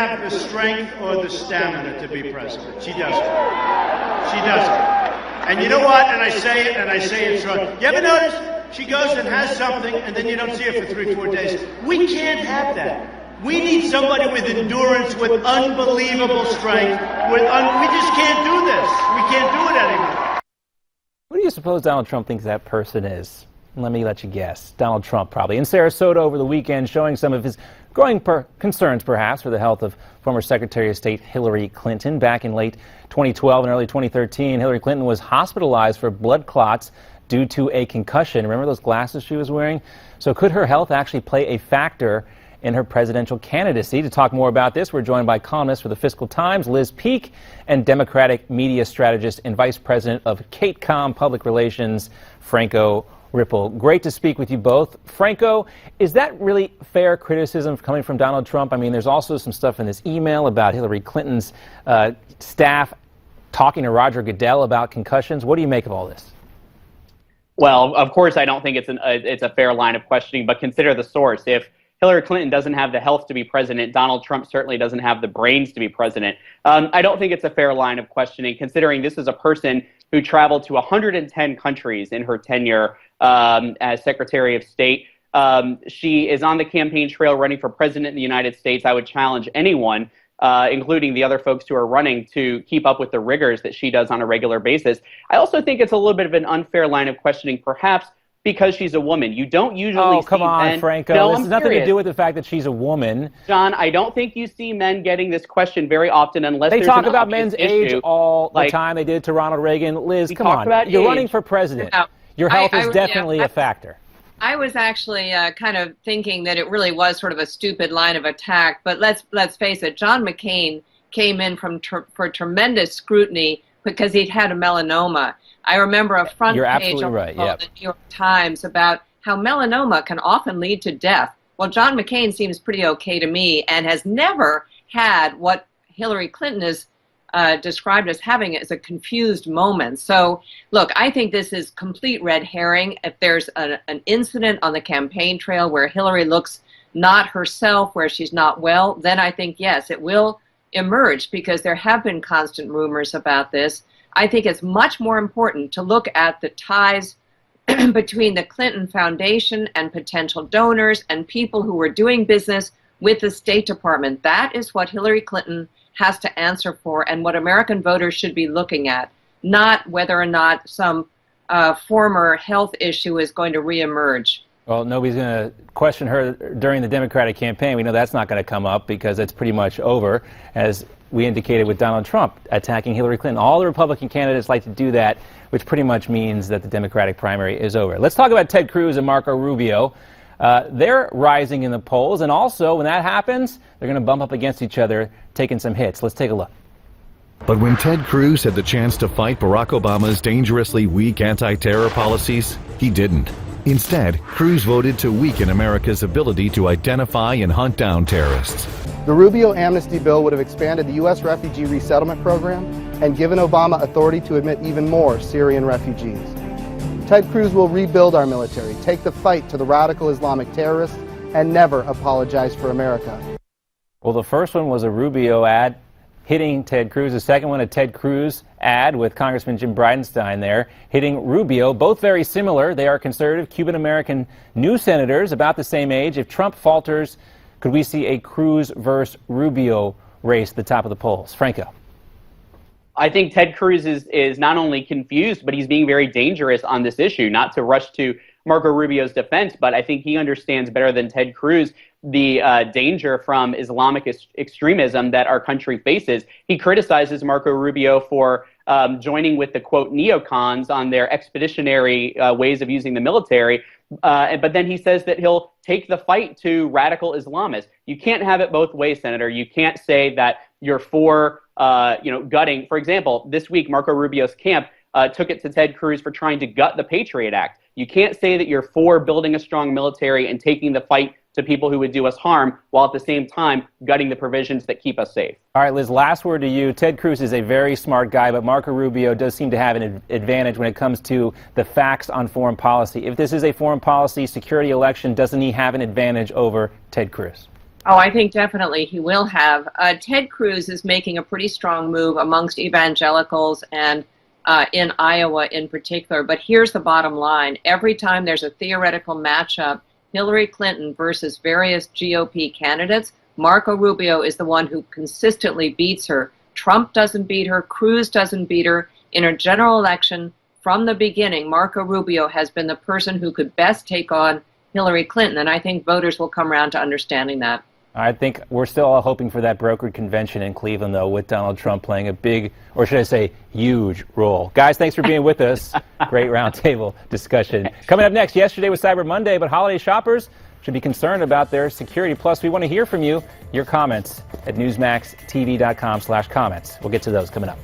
have the strength or the stamina to be president. She doesn't. She doesn't. And you know what? And I say it, and I say it strong. You ever notice she goes and has something, and then you don't see her for 3-4 days? We can't have that. We need somebody with endurance, with unbelievable strength. We just can't do this. We can't do it anymore. Who do you suppose Donald Trump thinks that person is? Let me let you guess. Donald Trump, probably. In Sarasota over the weekend, showing some of his growing concerns, perhaps, for the health of former Secretary of State Hillary Clinton. Back in late 2012 and early 2013, Hillary Clinton was hospitalized for blood clots due to a concussion. Remember those glasses she was wearing? So could her health actually play a factor in her presidential candidacy? To talk more about this, we're joined by columnist for the Fiscal Times, Liz Peek, and Democratic media strategist and vice president of KateCom Public Relations, Franco Ripple. Great to speak with you both. Franco, is that really fair criticism coming from Donald Trump? I mean, there's also some stuff in this email about Hillary Clinton's staff talking to Roger Goodell about concussions. What do you make of all this? Well, of course, I don't think it's a fair line of questioning, but consider the source. If Hillary Clinton doesn't have the health to be president, Donald Trump certainly doesn't have the brains to be president. I don't think it's a fair line of questioning, considering this is a person who traveled to 110 countries in her tenure as Secretary of State. She is on the campaign trail running for president of the United States. I would challenge anyone, including the other folks who are running, to keep up with the rigors that she does on a regular basis. I also think it's a little bit of an unfair line of questioning, perhaps because she's a woman. You don't usually see come on, men... Franco. No, this has nothing to do with the fact that she's a woman. John, I don't think you see men getting this question very often unless they talk about men's age all the time. They did it to Ronald Reagan. Liz, come on. You're running for president. Your health is definitely a factor. I was actually kind of thinking that it really was sort of a stupid line of attack. But let's face it, John McCain came in for tremendous scrutiny because he'd had a melanoma. I remember a front page of the New York Times about how melanoma can often lead to death. Well, John McCain seems pretty okay to me and has never had what Hillary Clinton is described as having as a confused moment. So, look, I think this is complete red herring. If there's an incident on the campaign trail where Hillary looks not herself, where she's not well, then I think, yes, it will emerge because there have been constant rumors about this. I think it's much more important to look at the ties between the Clinton Foundation and potential donors and people who were doing business with the State Department. That is what Hillary Clinton has to answer for and what American voters should be looking at, not whether or not some former health issue is going to reemerge. Well, nobody's going to question her during the Democratic campaign. We know that's not going to come up because it's pretty much over, as we indicated with Donald Trump attacking Hillary Clinton. All the Republican candidates like to do that, which pretty much means that the Democratic primary is over. Let's talk about Ted Cruz and Marco Rubio. They're rising in the polls, and also when that happens, they're going to bump up against each other, taking some hits. Let's take a look. But when Ted Cruz had the chance to fight Barack Obama's dangerously weak anti-terror policies, he didn't. Instead, Cruz voted to weaken America's ability to identify and hunt down terrorists. The Rubio amnesty bill would have expanded the U.S. refugee resettlement program and given Obama authority to admit even more Syrian refugees. Ted Cruz will rebuild our military, take the fight to the radical Islamic terrorists, and never apologize for America. Well, the first one was a Rubio ad hitting Ted Cruz. The second one, a Ted Cruz ad with Congressman Jim Bridenstine there hitting Rubio. Both very similar. They are conservative Cuban-American new senators, about the same age. If Trump falters, could we see a Cruz versus Rubio race at the top of the polls? Franco. I think Ted Cruz is not only confused, but he's being very dangerous on this issue. Not to rush to Marco Rubio's defense, but I think he understands better than Ted Cruz the danger from Islamic extremism that our country faces. He criticizes Marco Rubio for joining with the, quote, neocons on their expeditionary ways of using the military. But then he says that he'll take the fight to radical Islamists. You can't have it both ways, Senator. You can't say that you're for, gutting. For example, this week, Marco Rubio's camp took it to Ted Cruz for trying to gut the Patriot Act. You can't say that you're for building a strong military and taking the fight to people who would do us harm, while at the same time gutting the provisions that keep us safe. All right, Liz, last word to you. Ted Cruz is a very smart guy, but Marco Rubio does seem to have an advantage when it comes to the facts on foreign policy. If this is a foreign policy security election, doesn't he have an advantage over Ted Cruz? Oh, I think definitely he will have. Ted Cruz is making a pretty strong move amongst evangelicals and in Iowa in particular. But here's the bottom line. Every time there's a theoretical matchup, Hillary Clinton versus various GOP candidates, Marco Rubio is the one who consistently beats her. Trump doesn't beat her. Cruz doesn't beat her. In a general election, from the beginning, Marco Rubio has been the person who could best take on Hillary Clinton. And I think voters will come around to understanding that. I think we're still all hoping for that brokered convention in Cleveland, though, with Donald Trump playing a big, or should I say, huge role. Guys, thanks for being with us. Great roundtable discussion. Coming up next, yesterday was Cyber Monday, but holiday shoppers should be concerned about their security. Plus, we want to hear from you, your comments at newsmaxtv.com/comments. We'll get to those coming up.